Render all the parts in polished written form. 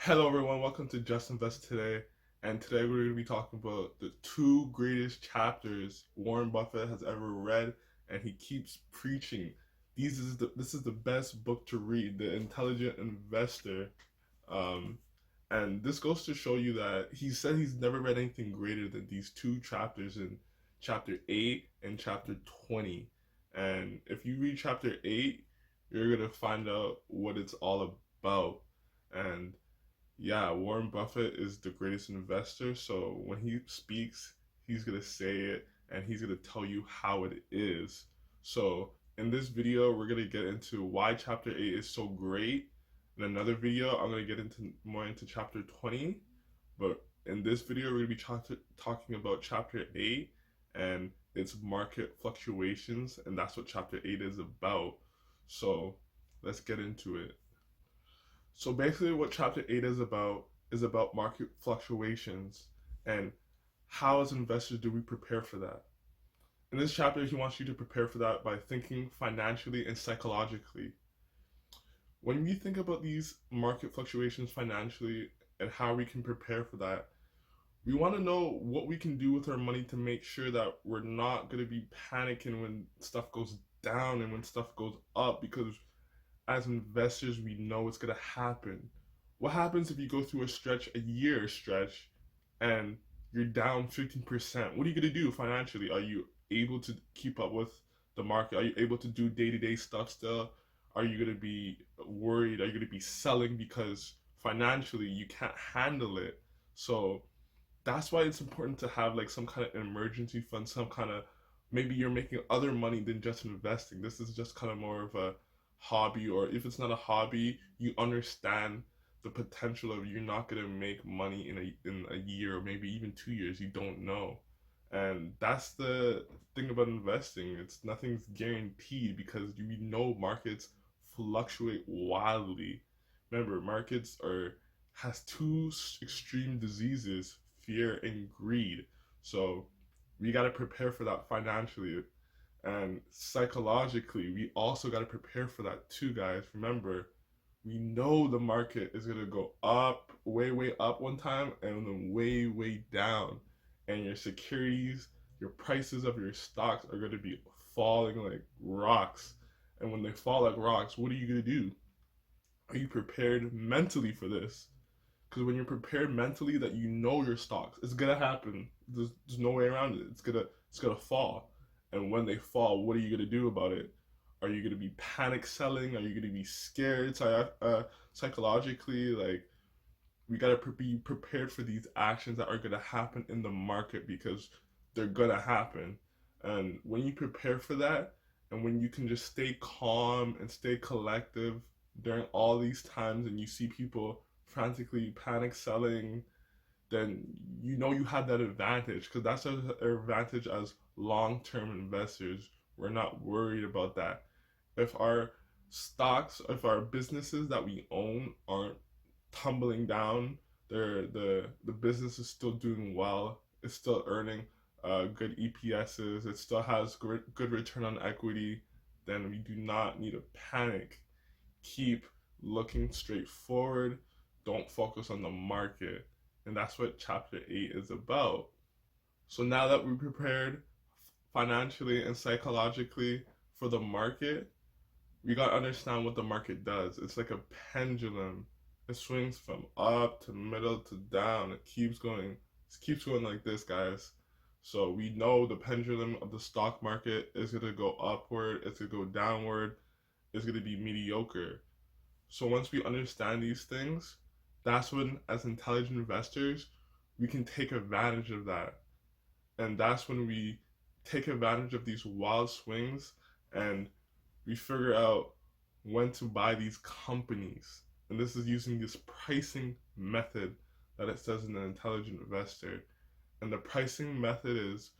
Hello everyone, welcome to Just-InvestToday, and today we're going to be talking about the two greatest chapters Warren Buffett has ever read, and he keeps preaching. This is the best book to read, The Intelligent Investor, um, and this goes to show you that he said he's never read anything greater than these two chapters in chapter 8 and chapter 20. And if you read chapter 8, you're going to find out what it's all about. And yeah, Warren Buffett is the greatest investor. So when he speaks, he's going to say it and he's going to tell you how it is. So in this video, we're going to get into why chapter 8 is so great. In another video, I'm going to get into more into chapter 20. But in this video, we're going to be talking about chapter 8 and its market fluctuations. And that's what chapter 8 is about. So let's get into it. So basically, what chapter 8 is about market fluctuations and how, as investors, do we prepare for that. In this chapter, he wants you to prepare for that by thinking financially and psychologically. When we think about these market fluctuations financially and how we can prepare for that, we want to know what we can do with our money to make sure that we're not going to be panicking when stuff goes down and when stuff goes up, because as investors, we know it's going to happen. What happens if you go through a year stretch, and you're down 15%? What are you going to do financially? Are you able to keep up with the market? Are you able to do day to day stuff still? Are you going to be worried? Are you going to be selling because financially you can't handle it? So that's why it's important to have like some kind of emergency fund, some kind of, maybe you're making other money than just investing. This is just kind of more of a hobby, or if it's not a hobby, you understand the potential of you're not going to make money in a year or maybe even 2 years. You don't know. And that's the thing about investing. It's nothing's guaranteed because you know markets fluctuate wildly. Remember, markets are has two extreme diseases, fear and greed. So we got to prepare for that financially, and psychologically we also got to prepare for that too, guys. Remember, we know the market is going to go up, way up one time, and then way down, and your securities, your prices of your stocks are going to be falling like rocks. And when they fall like rocks, what are you going to do? Are you prepared mentally for this? Because when you're prepared mentally that you know your stocks, it's gonna happen. There's no way around it. It's gonna fall. And when they fall, what are you gonna do about it? Are you gonna be panic selling? Are you gonna be scared psychologically? Like, we gotta be prepared for these actions that are gonna happen in the market, because they're gonna happen. And when you prepare for that, and when you can just stay calm and stay collective during all these times, and you see people frantically panic selling, then you know you have that advantage, because that's an advantage as long-term investors. We're not worried about that. If our stocks, if our businesses that we own aren't tumbling down, the business is still doing well, it's still earning good EPSs, it still has good return on equity, then we do not need to panic. Keep looking straight forward. Don't focus on the market. And that's what chapter 8 is about. So now that we're prepared financially and psychologically for the market, we got to understand what the market does. It's like a pendulum. It swings from up to middle to down. It keeps going like this, guys. So we know the pendulum of the stock market is going to go upward, it's going to go downward, it's going to be mediocre. So once we understand these things, that's when, as intelligent investors, we can take advantage of that. And that's when we take advantage of these wild swings, and we figure out when to buy these companies. And this is using this pricing method that it says in the intelligent investor. And the pricing method is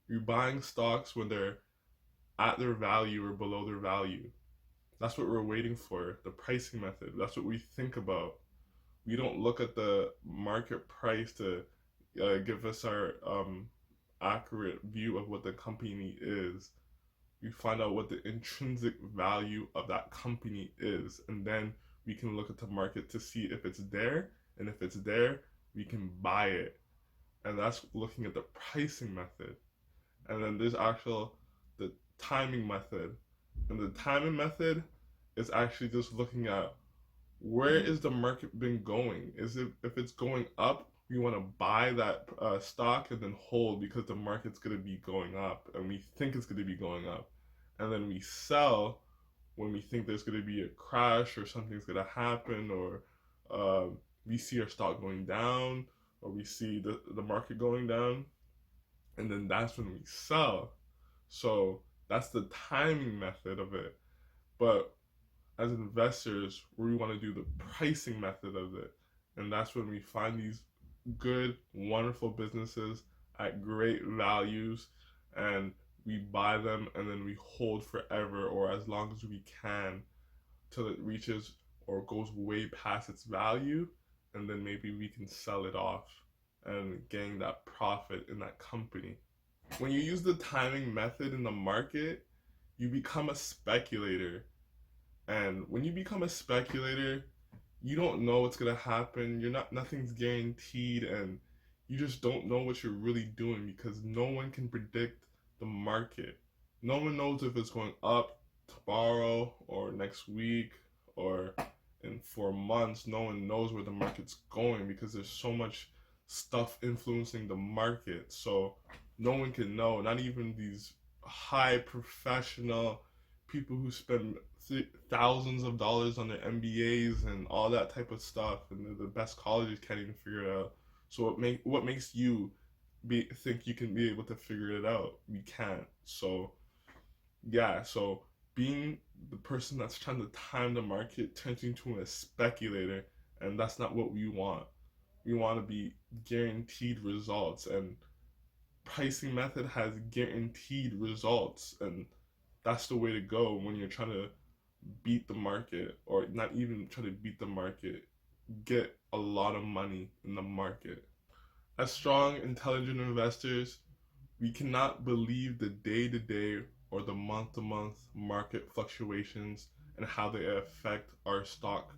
you're buying stocks when they're at their value or below their value. That's what we're waiting for, the pricing method. That's what we think about. We don't look at the market price to give us our accurate view of what the company is. We find out what the intrinsic value of that company is, and then we can look at the market to see if it's there, and if it's there, we can buy it. And that's looking at the pricing method. And then there's the timing method. And the timing method is actually just looking at where is the market been going? Is it, if it's going up, we want to buy that stock and then hold because the market's going to be going up and we think it's going to be going up. And then we sell when we think there's going to be a crash or something's going to happen, or we see our stock going down, or we see the market going down, and then that's when we sell. So that's the timing method of it. But as investors, we want to do the pricing method of it. And that's when we find these good, wonderful businesses at great values, and we buy them and then we hold forever or as long as we can till it reaches or goes way past its value, and then maybe we can sell it off and gain that profit in that company. When you use the timing method in the market, you become a speculator. And when you become a speculator, you don't know what's gonna happen. Nothing's guaranteed, and you just don't know what you're really doing because no one can predict the market. No one knows if it's going up tomorrow or next week or in 4 months. No one knows where the market's going because there's so much stuff influencing the market. So no one can know, not even these high professional people who spend thousands of dollars on their MBAs and all that type of stuff, and the best colleges can't even figure it out. So what makes you think you can be able to figure it out? We can't. So yeah, so being the person that's trying to time the market turns you into a speculator, and that's not what we want. We want to be guaranteed results, and pricing method has guaranteed results, and that's the way to go when you're trying to beat the market, or not even try to beat the market, get a lot of money in the market. As strong, intelligent investors, we cannot believe the day-to-day or the month-to-month market fluctuations and how they affect our stock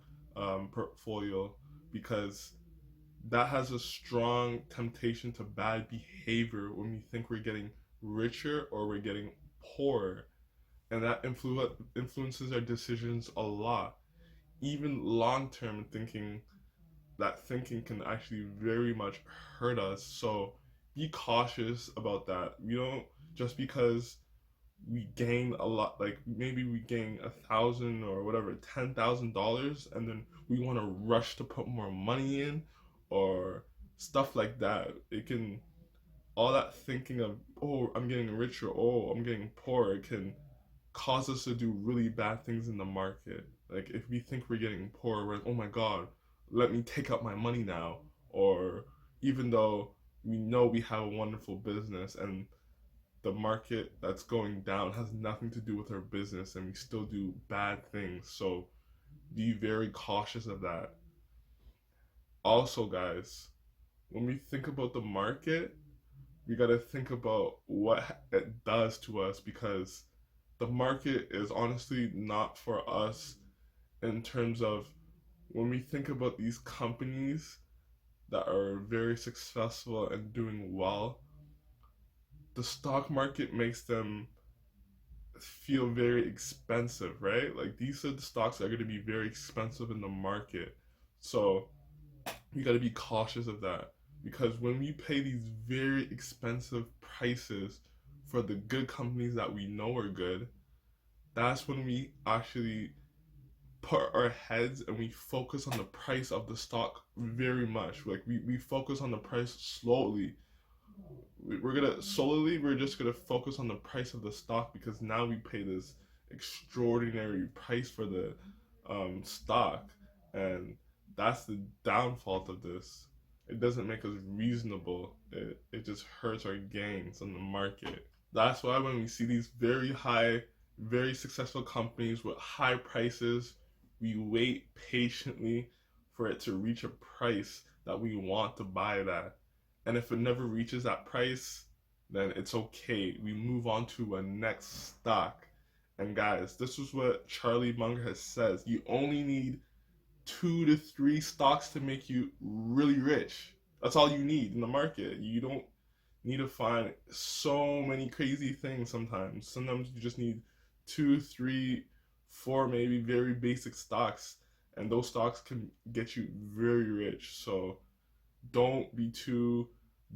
portfolio, because that has a strong temptation to bad behavior when we think we're getting richer or we're getting poorer. And that influences our decisions a lot. Even long-term thinking, that thinking can actually very much hurt us. So be cautious about that. You don't, just because we gain a lot, like maybe we gain $1,000 or whatever, $10,000, and then we want to rush to put more money in or stuff like that. It can, all that thinking of, oh, I'm getting richer, oh, I'm getting poorer, it can cause us to do really bad things in the market. Like if we think we're getting poor, we're like, oh my god, let me take out my money now. Or even though we know we have a wonderful business and the market that's going down has nothing to do with our business, and we still do bad things. So be very cautious of that. Also, guys, when we think about the market, we got to think about what it does to us, because the market is honestly not for us in terms of, when we think about these companies that are very successful and doing well, the stock market makes them feel very expensive, right? Like these are the stocks that are going to be very expensive in the market. So we got to be cautious of that, because when we pay these very expensive prices for the good companies that we know are good, that's when we actually put our heads and we focus on the price of the stock very much. Like we focus on the price slowly. We're just gonna focus on the price of the stock, because now we pay this extraordinary price for the stock, and that's the downfall of this. It doesn't make us reasonable. It just hurts our gains on the market. That's why when we see these very high, very successful companies with high prices, we wait patiently for it to reach a price that we want to buy that. And if it never reaches that price, then it's okay. We move on to a next stock. And guys, this is what Charlie Munger has says. You only need 2 to 3 stocks to make you really rich. That's all you need in the market. You don't need to find so many crazy things sometimes. Sometimes you just need 2, 3, 4 maybe very basic stocks, and those stocks can get you very rich. So don't be too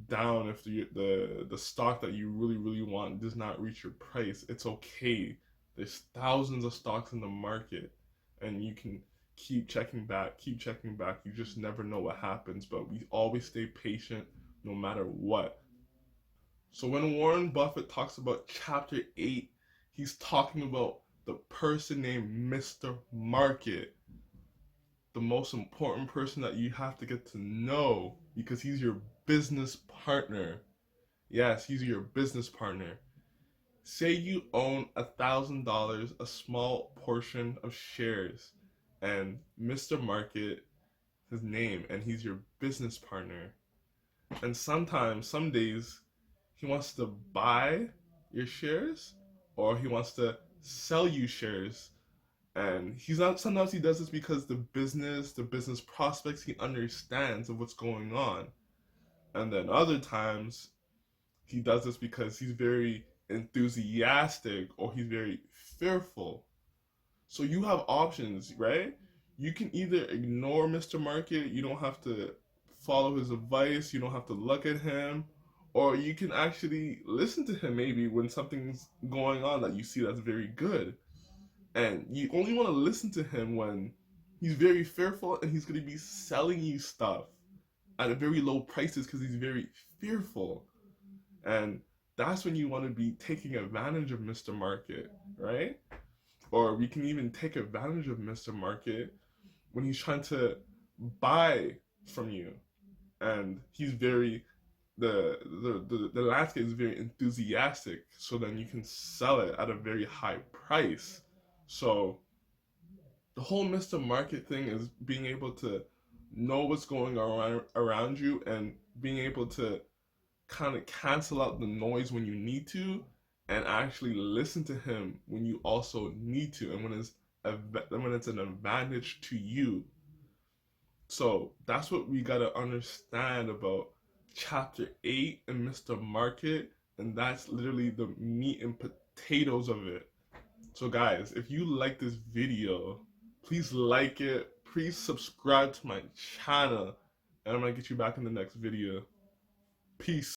down if the stock that you really want does not reach your price. It's okay. There's thousands of stocks in the market, and you can keep checking back, keep checking back. You just never know what happens, but we always stay patient no matter what. So when Warren Buffett talks about chapter 8, he's talking about the person named Mr. Market, the most important person that you have to get to know because he's your business partner. Yes, he's your business partner. Say you own $1,000, a small portion of shares, and Mr. Market, his name, and he's your business partner. And sometimes, some days, he wants to buy your shares or he wants to sell you shares. And he's not, sometimes he does this because the business prospects, he understands of what's going on. And then other times he does this because he's very enthusiastic or he's very fearful. So you have options, right? You can either ignore Mr. Market, you don't have to follow his advice, you don't have to look at him, or you can actually listen to him maybe when something's going on that you see that's very good. And you only want to listen to him when he's very fearful and he's going to be selling you stuff at a very low prices because he's very fearful. And that's when you want to be taking advantage of Mr. Market, right? Or we can even take advantage of Mr. Market when he's trying to buy from you and he's very the landscape is very enthusiastic, so then you can sell it at a very high price. So the whole Mr. Market thing is being able to know what's going on around you and being able to kind of cancel out the noise when you need to and actually listen to him when you also need to and when it's an advantage to you. So that's what we gotta understand about chapter 8 and Mr. Market, and that's literally the meat and potatoes of it. So guys, if you like this video, please like it, please subscribe to my channel, and I'm gonna get you back in the next video. Peace.